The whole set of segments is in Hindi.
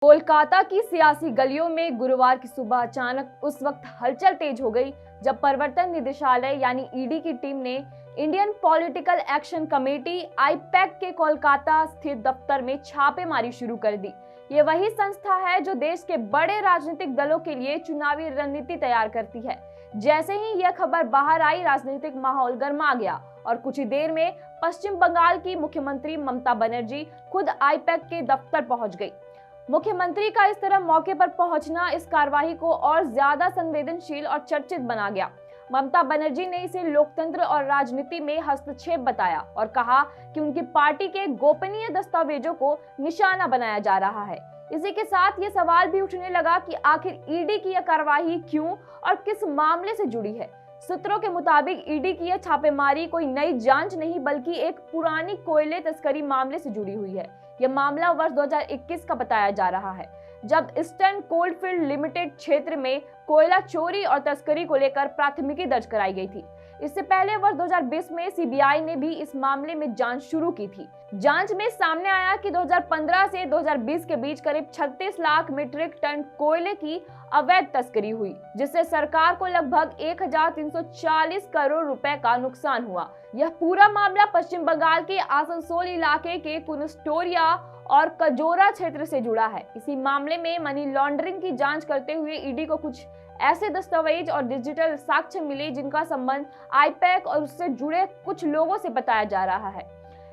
कोलकाता की सियासी गलियों में गुरुवार की सुबह अचानक उस वक्त हलचल तेज हो गई जब प्रवर्तन निदेशालय यानी ईडी की टीम ने Indian political action committee IUPAC के कोलकाता स्थित दफ्तर में छापेमारी शुरू कर दी। ये वही संस्था है जो देश के बड़े राजनीतिक दलों के लिए चुनावी रणनीति तैयार करती है। जैसे ही यह खबर बाहर आई, राजनीतिक माहौल गर्मा गया और कुछ ही देर में पश्चिम बंगाल की मुख्यमंत्री ममता बनर्जी खुद आईपैक के दफ्तर पहुंच गई। मुख्यमंत्री का इस तरह मौके पर पहुंचना इस कार्रवाई को और ज्यादा संवेदनशील और चर्चित बना गया। ममता बनर्जी ने इसे लोकतंत्र और राजनीति में हस्तक्षेप बताया और कहा कि उनकी पार्टी के गोपनीय दस्तावेजों को निशाना बनाया जा रहा है। इसी के साथ ये सवाल भी उठने लगा कि आखिर ईडी की यह कार्रवाई क्यों और किस मामले से जुड़ी है। सूत्रों के मुताबिक ईडी की यह छापेमारी कोई नई जांच नहीं बल्कि एक पुरानी कोयले तस्करी मामले से जुड़ी हुई है। यह मामला वर्ष 2021 का बताया जा रहा है, जब ईस्टर्न कोलफील्ड लिमिटेड क्षेत्र में कोयला चोरी और तस्करी को लेकर प्राथमिकी दर्ज कराई गई थी। इससे पहले वर्ष 2020 में सीबीआई ने भी इस मामले में जांच शुरू की थी। जांच में सामने आया कि 2015 से 2020 के बीच करीब 36 लाख मीट्रिक टन कोयले की अवैध तस्करी हुई, जिससे सरकार को लगभग 1340 करोड़ रुपए का नुकसान हुआ। यह पूरा मामला पश्चिम बंगाल के आसनसोल इलाके के कुनस्टोरिया और कजोरा क्षेत्र से जुड़ा है। इसी मामले में मनी लॉन्ड्रिंग की जांच करते हुए ईडी को कुछ ऐसे दस्तावेज और डिजिटल साक्ष्य मिले जिनका संबंध आईपैक और उससे जुड़े कुछ लोगों से बताया जा रहा है।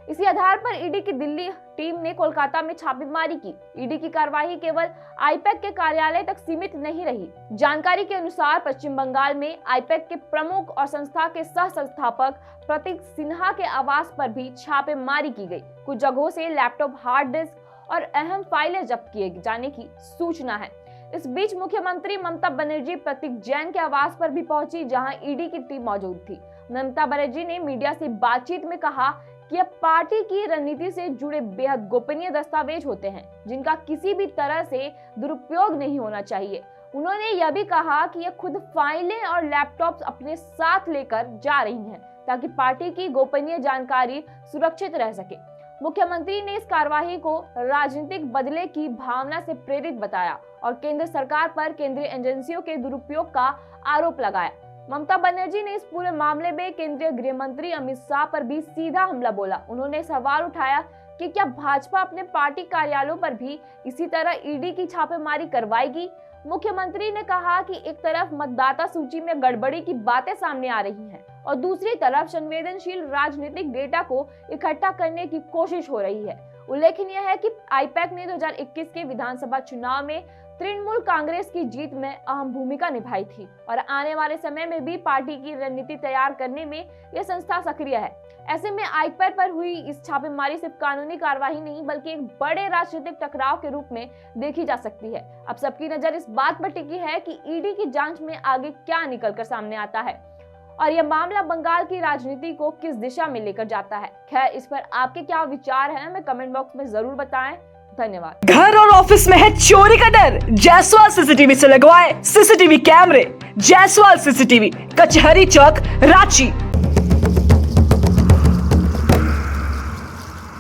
इसी आधार पर ईडी की दिल्ली टीम ने कोलकाता में छापेमारी की। ईडी की कार्रवाई केवल आईपैक के कार्यालय तक सीमित नहीं रही। जानकारी के अनुसार पश्चिम बंगाल में आईपैक के प्रमुख और संस्था के सह संस्थापक प्रतीक सिन्हा के आवास पर भी छापेमारी की गई। कुछ जगहों से लैपटॉप, हार्ड डिस्क और अहम फाइलें जब्त किए जाने की सूचना है। इस बीच मुख्यमंत्री ममता बनर्जी प्रतीक जैन के आवास पर भी पहुंची, जहां ईडी की टीम मौजूद थी। ममता बनर्जी ने मीडिया से बातचीत में कहा कि यह पार्टी की रणनीति से जुड़े बेहद गोपनीय दस्तावेज होते हैं जिनका किसी भी तरह से दुरुपयोग नहीं होना चाहिए। उन्होंने यह भी कहा कि यह खुद फाइलें और लैपटॉप्स अपने साथ लेकर जा रही हैं ताकि पार्टी की गोपनीय जानकारी सुरक्षित रह सके। मुख्यमंत्री ने इस कार्रवाई को राजनीतिक बदले की भावना से प्रेरित बताया और केंद्र सरकार पर केंद्रीय एजेंसियों के दुरुपयोग का आरोप लगाया। ममता बनर्जी ने इस पूरे मामले में केंद्रीय गृह मंत्री अमित शाह पर भी सीधा हमला बोला। उन्होंने सवाल उठाया कि क्या भाजपा अपने पार्टी कार्यालयों पर भी इसी तरह ईडी की छापेमारी करवाएगी। मुख्यमंत्री ने कहा कि एक तरफ मतदाता सूची में गड़बड़ी की बातें सामने आ रही हैं और दूसरी तरफ संवेदनशील राजनीतिक डेटा को इकट्ठा करने की कोशिश हो रही है। उल्लेखनीय है कि आईपैक ने 2021 के विधानसभा चुनाव में तृणमूल कांग्रेस की जीत में अहम भूमिका निभाई थी और आने वाले समय में भी पार्टी की रणनीति तैयार करने में यह संस्था सक्रिय है। ऐसे में आईपैक पर हुई इस छापेमारी सिर्फ कानूनी कार्रवाई नहीं बल्कि एक बड़े राजनीतिक टकराव के रूप में देखी जा सकती है। अब सबकी नजर इस बात पर टिकी है कि ईडी की जांच में आगे क्या निकलकर सामने आता है और यह मामला बंगाल की राजनीति को किस दिशा में लेकर जाता है। खैर, इस पर आपके क्या विचार हैं, हमें कमेंट बॉक्स में जरूर बताएं। धन्यवाद। घर और ऑफिस में है चोरी का डर? जायसवाल सीसीटीवी से लगवाएं सीसीटीवी कैमरे। जायसवाल सीसीटीवी, कचहरी चौक, रांची।